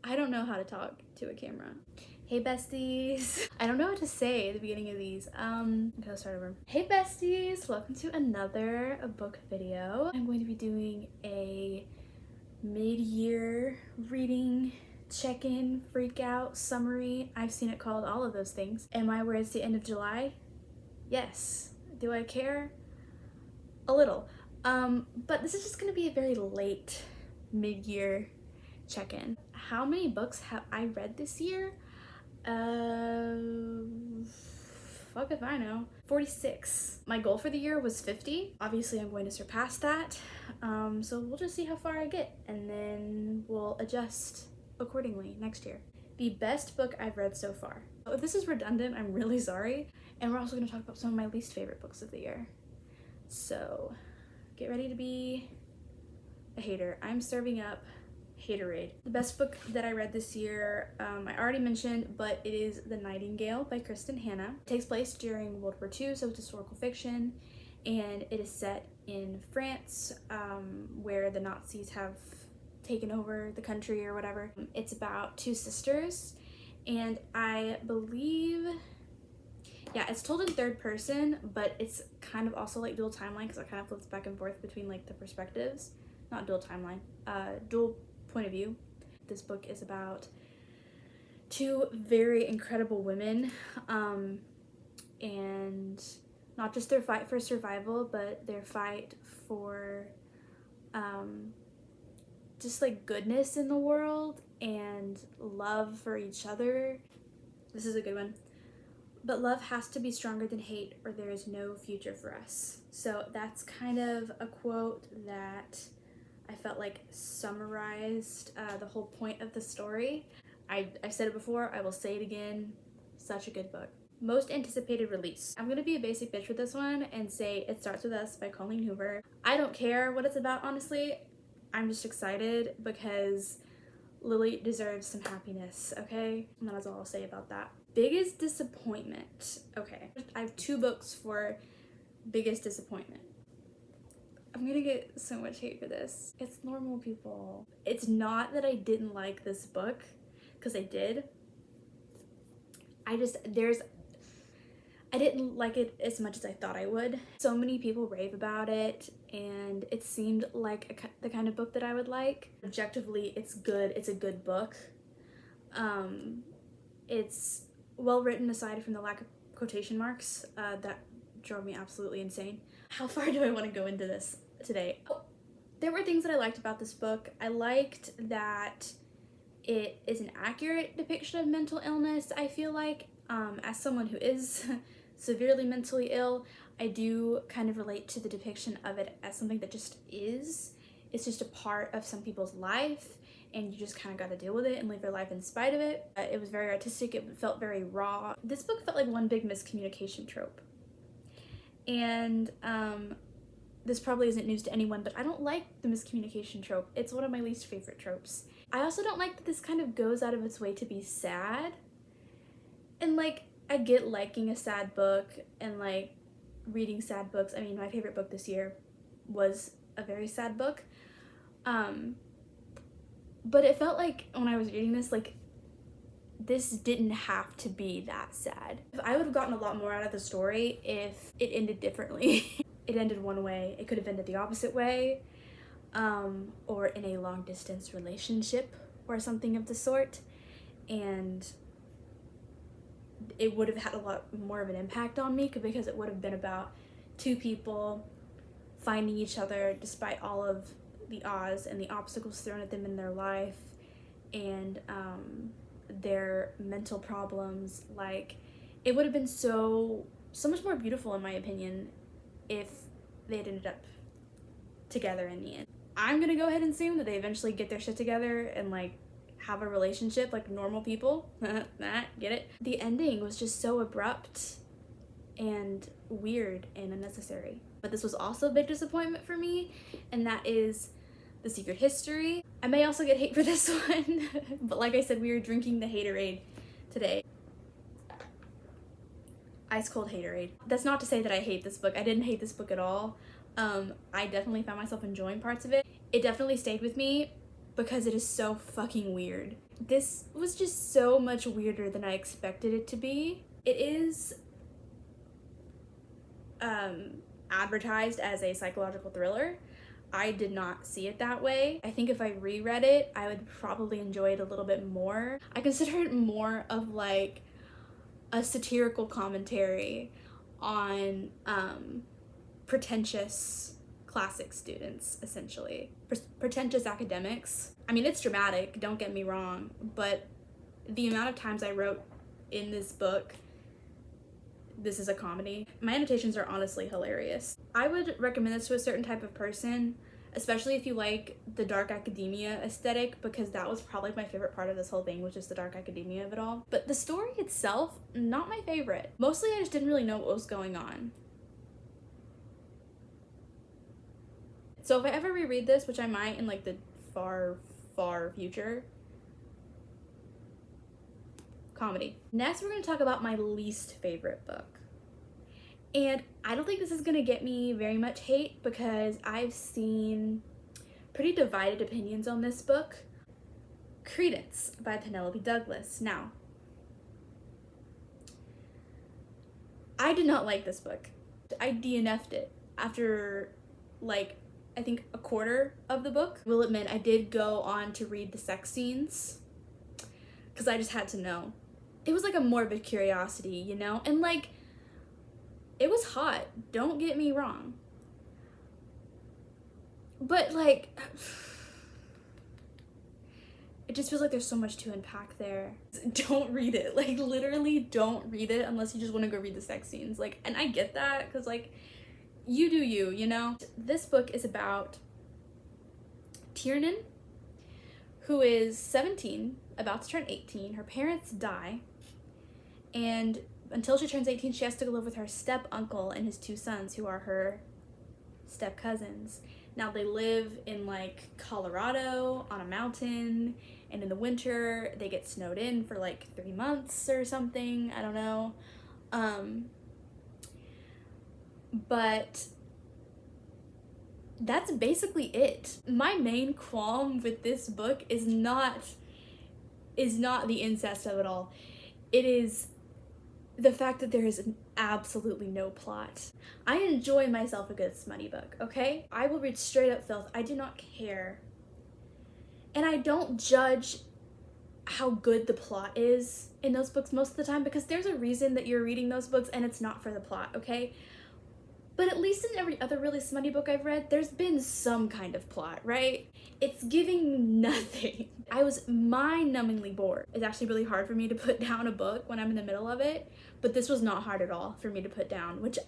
I don't know how to talk to a camera. Hey besties. I don't know what to say at the beginning of these. Okay, let's start over. Hey besties, welcome to another book video. I'm going to be doing a mid-year reading check-in, freak out, summary. I've seen it called all of those things. Am I where it's the end of July? Yes. Do I care? A little. But this is just gonna be a very late mid-year check-in. How many books have I read this year? Fuck if I know. 46. My goal for the year was 50. Obviously I'm going to surpass that. So we'll just see how far I get and then we'll adjust accordingly next year. The best book I've read so far. If this is redundant, I'm really sorry. And we're also gonna talk about some of my least favorite books of the year. So get ready to be a hater. I'm serving up haterade. The best book that I read this year, I already mentioned, but it is The Nightingale by Kristen Hanna. It takes place during World War II, so it's historical fiction, and it is set in France, where the Nazis have taken over the country or whatever. It's about two sisters, and I believe, yeah, it's told in third person, but it's kind of also like dual timeline because it kind of flips back and forth between like the perspectives. Not dual timeline, dual point of view. This book is about two very incredible women, and not just their fight for survival, but their fight for just like goodness in the world and love for each other. This is a good one. But love has to be stronger than hate or there is no future for us. So that's kind of a quote that I felt like summarized the whole point of the story. I've said it before, I will say it again, such a good book. Most anticipated release. I'm gonna be a basic bitch with this one and say It Starts With Us by Colleen Hoover. I don't care what it's about, honestly. I'm just excited because Lily deserves some happiness, okay? And that is all I'll say about that. Biggest disappointment. Okay, I have two books for biggest disappointment. I'm gonna get so much hate for this. It's normal, people. It's not that I didn't like this book, because I did. I didn't like it as much as I thought I would. So many people rave about it, and it seemed like the kind of book that I would like. Objectively, it's good. It's a good book. It's well written aside from the lack of quotation marks. That drove me absolutely insane. How far do I want to go into this today? Oh, there were things that I liked about this book. I liked that it is an accurate depiction of mental illness, I feel like. As someone who is severely mentally ill, I do kind of relate to the depiction of it as something that just is. It's just a part of some people's life, and you just kind of got to deal with it and live your life in spite of it. It was very artistic, it felt very raw. This book felt like one big miscommunication trope. And this probably isn't news to anyone, but I don't like the miscommunication trope. It's one of my least favorite tropes. I also don't like that this kind of goes out of its way to be sad. And like, I get liking a sad book and like reading sad books. I mean, my favorite book this year was a very sad book. But it felt like when I was reading this, like this didn't have to be that sad. I would have gotten a lot more out of the story if it ended differently. It ended one way. It could have ended the opposite way, or in a long distance relationship or something of the sort. And it would have had a lot more of an impact on me because it would have been about two people finding each other despite all of the odds and the obstacles thrown at them in their life, and their mental problems. Like, it would have been so much more beautiful, in my opinion, if they had ended up together in the end. I'm gonna go ahead and assume that they eventually get their shit together and like have a relationship like normal people. Get it? The ending was just so abrupt and weird and unnecessary. But this was also a big disappointment for me, and that is The Secret History. I may also get hate for this one, but like I said, we are drinking the haterade today. Ice cold haterade. That's not to say that I hate this book. I didn't hate this book at all. I definitely found myself enjoying parts of it. It definitely stayed with me because it is so fucking weird. This was just so much weirder than I expected it to be. It is advertised as a psychological thriller. I did not see it that way. I think if I reread it, I would probably enjoy it a little bit more. I consider it more of like a satirical commentary on pretentious classic students, essentially. Pretentious academics. I mean, it's dramatic, don't get me wrong, but the amount of times I wrote in this book, this is a comedy. My annotations are honestly hilarious. I would recommend this to a certain type of person, especially if you like the dark academia aesthetic, because that was probably my favorite part of this whole thing, was just the dark academia of it all. But the story itself, not my favorite. Mostly I just didn't really know what was going on. So if I ever reread this, which I might in like the far, far future, comedy. Next, we're going to talk about my least favorite book. And I don't think this is going to get me very much hate because I've seen pretty divided opinions on this book. Credence by Penelope Douglas. Now, I did not like this book. I DNF'd it after like I think a quarter of the book. Will admit I did go on to read the sex scenes because I just had to know. It was like a morbid curiosity, you know? And like, it was hot, don't get me wrong. But like, it just feels like there's so much to unpack there. Don't read it, like literally don't read it unless you just want to go read the sex scenes. Like, and I get that, because like, you do you, you know? This book is about Tiernan, who is 17, about to turn 18. Her parents die, and until she turns 18, she has to live with her step uncle and his 2 sons, who are her step cousins. Now they live in like Colorado on a mountain, and in the winter they get snowed in for like 3 months or something, I don't know. But that's basically it. My main qualm with this book is not the incest of it all. It is the fact that there is absolutely no plot. I enjoy myself a good smutty book, okay? I will read straight up filth. I do not care. And I don't judge how good the plot is in those books most of the time, because there's a reason that you're reading those books and it's not for the plot, okay? But at least in every other really smutty book I've read, there's been some kind of plot, right? It's giving nothing. I was mind-numbingly bored. It's actually really hard for me to put down a book when I'm in the middle of it, but this was not hard at all for me to put down, which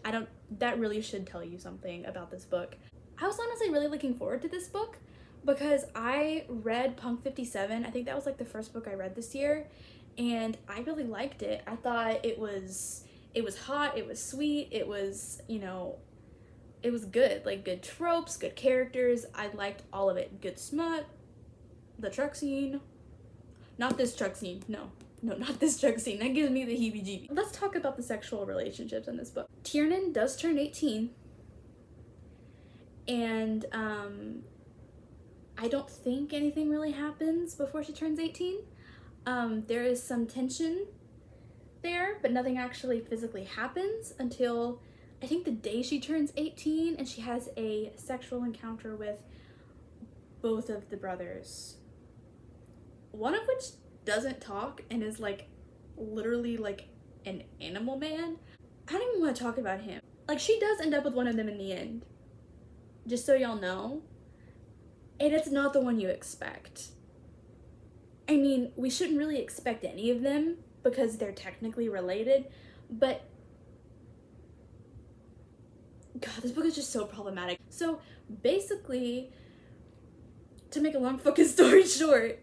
that really should tell you something about this book. I was honestly really looking forward to this book because I read Punk 57. I think that was like the first book I read this year, and I really liked it. I thought it was hot, it was sweet, it was, you know, it was good. Like, good tropes, good characters. I liked all of it. Good smut, the truck scene. Not this truck scene, no, not this truck scene. That gives me the heebie-jeebies. Let's talk about the sexual relationships in this book. Tiernan does turn 18, and I don't think anything really happens before she turns 18. There is some tension there, but nothing actually physically happens until I think the day she turns 18, and she has a sexual encounter with both of the brothers, one of which doesn't talk and is like literally like an animal man. I don't even want to talk about him. Like, she does end up with one of them in the end, just so y'all know, and it's not the one you expect. I mean, we shouldn't really expect any of them because they're technically related, but God, this book is just so problematic. So basically, to make a long fucking story short,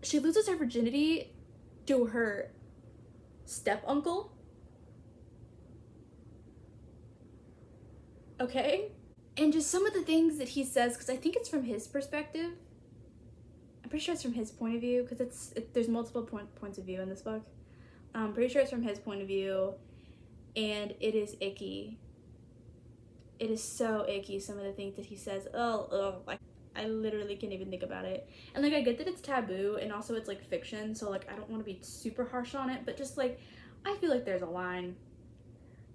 she loses her virginity to her step uncle. Okay? And just some of the things that he says, because I think it's from his perspective. I'm pretty sure it's from his point of view, because there's multiple points of view in this book. I'm pretty sure it's from his point of view, and it is icky. It is so icky, some of the things that he says. Like, I literally can't even think about it. And like I get that it's taboo and also it's like fiction, so like I don't want to be super harsh on it, but just like I feel like there's a line.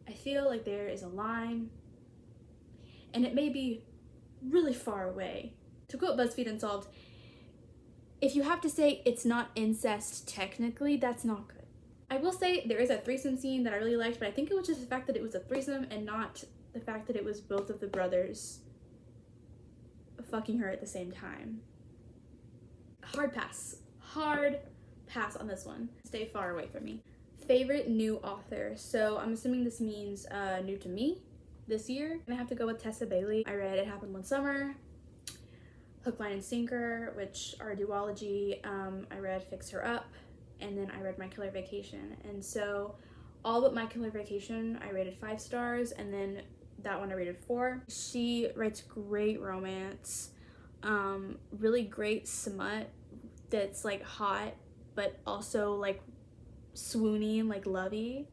I feel like there is a line, and it may be really far away. To quote BuzzFeed Unsolved, if you have to say it's not incest technically, that's not good. I will say there is a threesome scene that I really liked, but I think it was just the fact that it was a threesome and not the fact that it was both of the brothers fucking her at the same time. Hard pass on this one. Stay far away from me. Favorite new author. So I'm assuming this means new to me this year. I have to go with Tessa Bailey. I read It Happened One Summer, Hook, Line, and Sinker, which are a duology. I read Fix Her Up, and then I read My Killer Vacation. And so all but My Killer Vacation I rated 5 stars, and then that one I rated 4. She writes great romance, really great smut that's like hot but also like swoony and like lovey.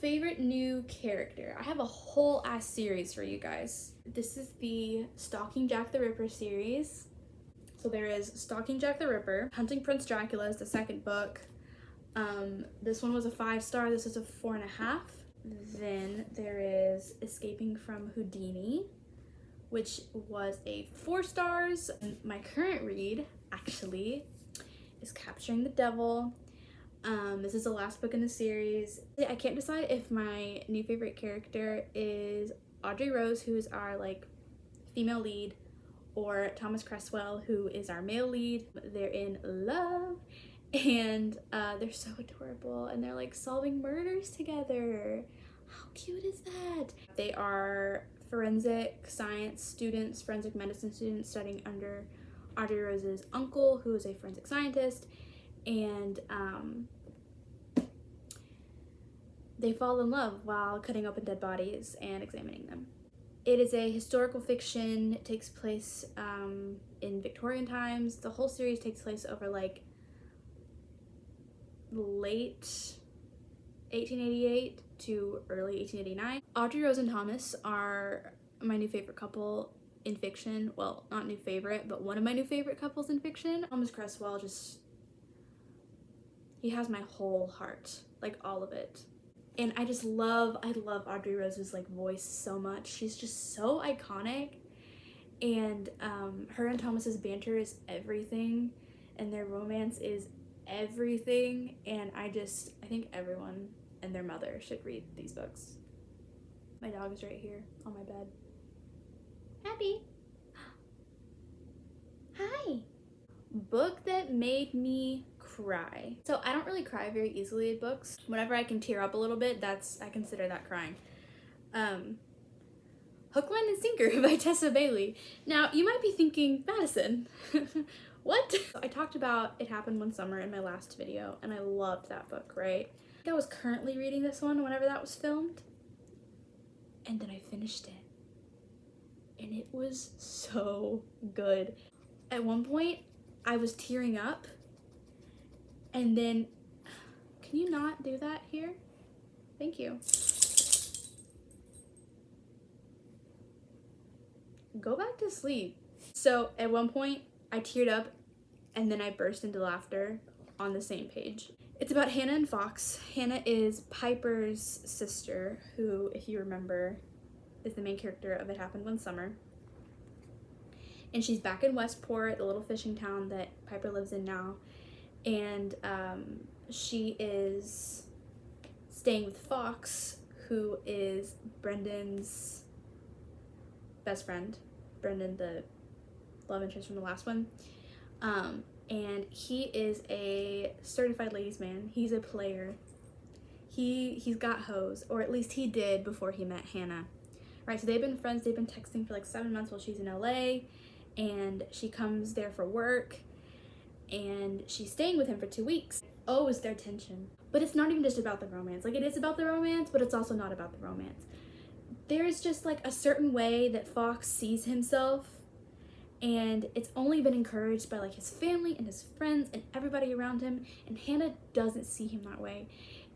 Favorite new character. I have a whole ass series for you guys. This is the Stalking Jack the Ripper series. So there is Stalking Jack the Ripper. Hunting Prince Dracula is the second book. This one was a 5-star. This is a 4.5. Then there is Escaping from Houdini, which was a 4 stars. And my current read, actually, is Capturing the Devil. This is the last book in the series. I can't decide if my new favorite character is Audrey Rose, who is our like female lead, or Thomas Cresswell, who is our male lead. They're in love, and they're so adorable, and they're like solving murders together. How cute is that? They are forensic science students, forensic medicine students studying under Audrey Rose's uncle, who is a forensic scientist, and they fall in love while cutting open dead bodies and examining them. It is a historical fiction. It takes place in Victorian times. The whole series takes place over like late 1888 to early 1889. Audrey Rose and Thomas are my new favorite couple in fiction. Well, not new favorite, but one of my new favorite couples in fiction. Thomas Cresswell he has my whole heart, like all of it. And I love Audrey Rose's like voice so much. She's just so iconic, and her and Thomas's banter is everything, and their romance is everything. And I think everyone and their mother should read these books. My dog is right here on my bed. Happy. Hi. Book that made me cry. So I don't really cry very easily in books. Whenever I can tear up a little bit, I consider that crying. Hook, Line, and Sinker by Tessa Bailey. Now, you might be thinking, Madison, what? I talked about It Happened One Summer in my last video, and I loved that book, right? I was currently reading this one whenever that was filmed, and then I finished it, and it was so good. At one point, I was tearing up, and then, can you not do that here? Thank you. Go back to sleep. So at one point, I teared up, and then I burst into laughter on the same page. It's about Hannah and Fox. Hannah is Piper's sister, who, if you remember, is the main character of It Happened One Summer. And she's back in Westport, the little fishing town that Piper lives in now. And she is staying with Fox, who is Brendan's best friend. Brendan, the love interest from the last one. And he is a certified ladies man. He's a player. He's got hoes, or at least he did before he met Hannah. Right, so they've been friends. They've been texting for like 7 months while she's in LA. And she comes there for work, and she's staying with him for 2 weeks. Oh, is there tension? But it's not even just about the romance. Like, it is about the romance, but it's also not about the romance. There's just like a certain way that Fox sees himself, and it's only been encouraged by like his family and his friends and everybody around him, and Hannah doesn't see him that way.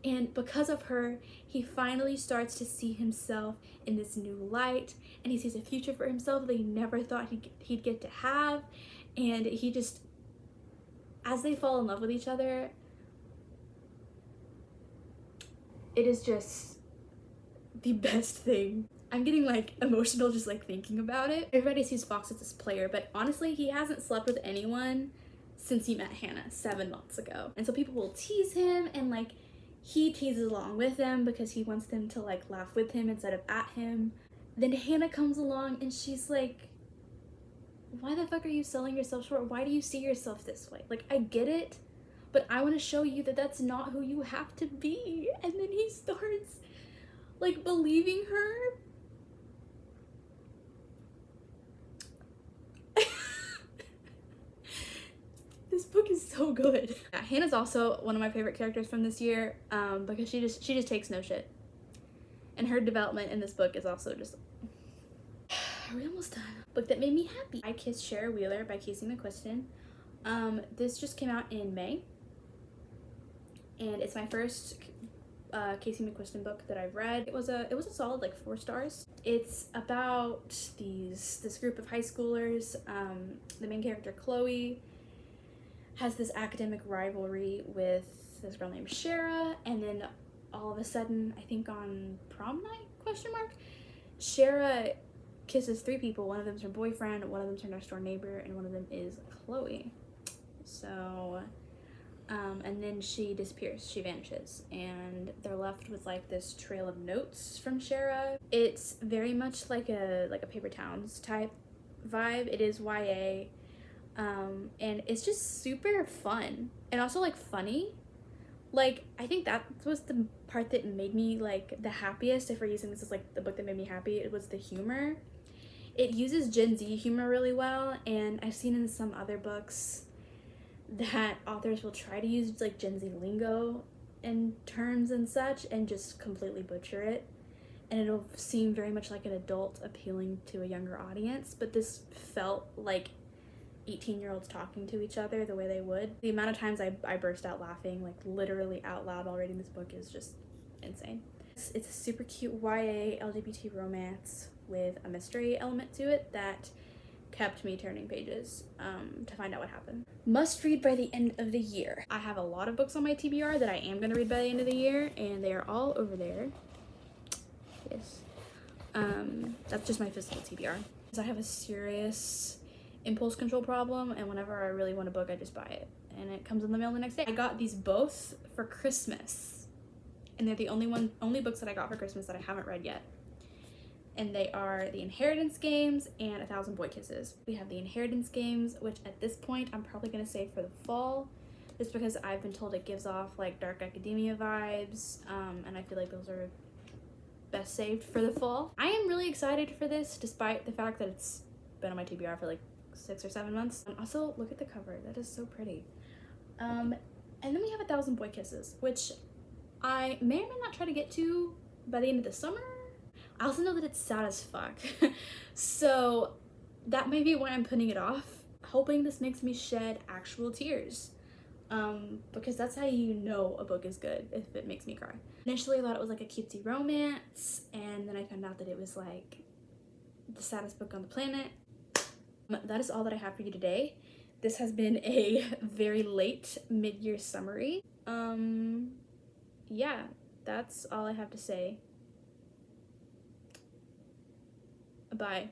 And because of her, he finally starts to see himself in this new light, and he sees a future for himself that he never thought he'd get to have. And he just, as they fall in love with each other, it is just the best thing. I'm getting like emotional just like thinking about it. Everybody sees Fox as this player, but honestly, he hasn't slept with anyone since he met Hannah 7 months ago. And so people will tease him, and like he teases along with them because he wants them to like laugh with him instead of at him. Then Hannah comes along and she's like, why the fuck are you selling yourself short? Why do you see yourself this way? Like, I get it, but I want to show you that that's not who you have to be. And then he starts like believing her. This book is so good. Yeah, Hannah's also one of my favorite characters from this year, because she just takes no shit. And her development in this book is also just... Are we almost done? Book that made me happy. I Kissed Shara Wheeler by Casey McQuiston. This just came out in May, and it's my first Casey McQuiston book that I've read. It was a solid like 4 stars. It's about this group of high schoolers. The main character Chloe has this academic rivalry with this girl named Shara, and then all of a sudden, I think on prom night, Shara kisses 3 people. One of them's her boyfriend, one of them's her next door neighbor, and one of them is Chloe. So, and then she disappears, she vanishes, and they're left with like this trail of notes from Shara. It's very much like a Paper Towns type vibe. It is YA, and it's just super fun and also like funny. Like, I think that was the part that made me like the happiest, if we're using this as like the book that made me happy. It was the humor. It uses Gen Z humor really well, and I've seen in some other books that authors will try to use like Gen Z lingo and terms and such and just completely butcher it, and it'll seem very much like an adult appealing to a younger audience, but this felt like 18-year-olds talking to each other the way they would. The amount of times I burst out laughing, like literally out loud while reading this book, is just insane. It's a super cute YA LGBT romance with a mystery element to it that kept me turning pages to find out what happened. Must read by the end of the year. I have a lot of books on my TBR that I am going to read by the end of the year, and they are all over there. Yes. That's just my physical TBR. Because I have a serious impulse control problem, and whenever I really want a book, I just buy it, and it comes in the mail the next day. I got these both for Christmas, and they're the only books that I got for Christmas that I haven't read yet. And they are The Inheritance Games and 1,000 Boy Kisses. We have The Inheritance Games, which at this point I'm probably going to save for the fall, just because I've been told it gives off like dark academia vibes, and I feel like those are best saved for the fall. I am really excited for this, despite the fact that it's been on my TBR for like 6 or 7 months. Also, look at the cover. That is so pretty. And then we have 1,000 Boy Kisses, which I may or may not try to get to by the end of the summer. I also know that it's sad as fuck. So that may be why I'm putting it off, hoping this makes me shed actual tears. Because that's how you know a book is good, if it makes me cry. Initially I thought it was like a cutesy romance, and then I found out that it was like the saddest book on the planet. That is all that I have for you today. This has been a very late mid-year summary. Yeah, that's all I have to say. Bye.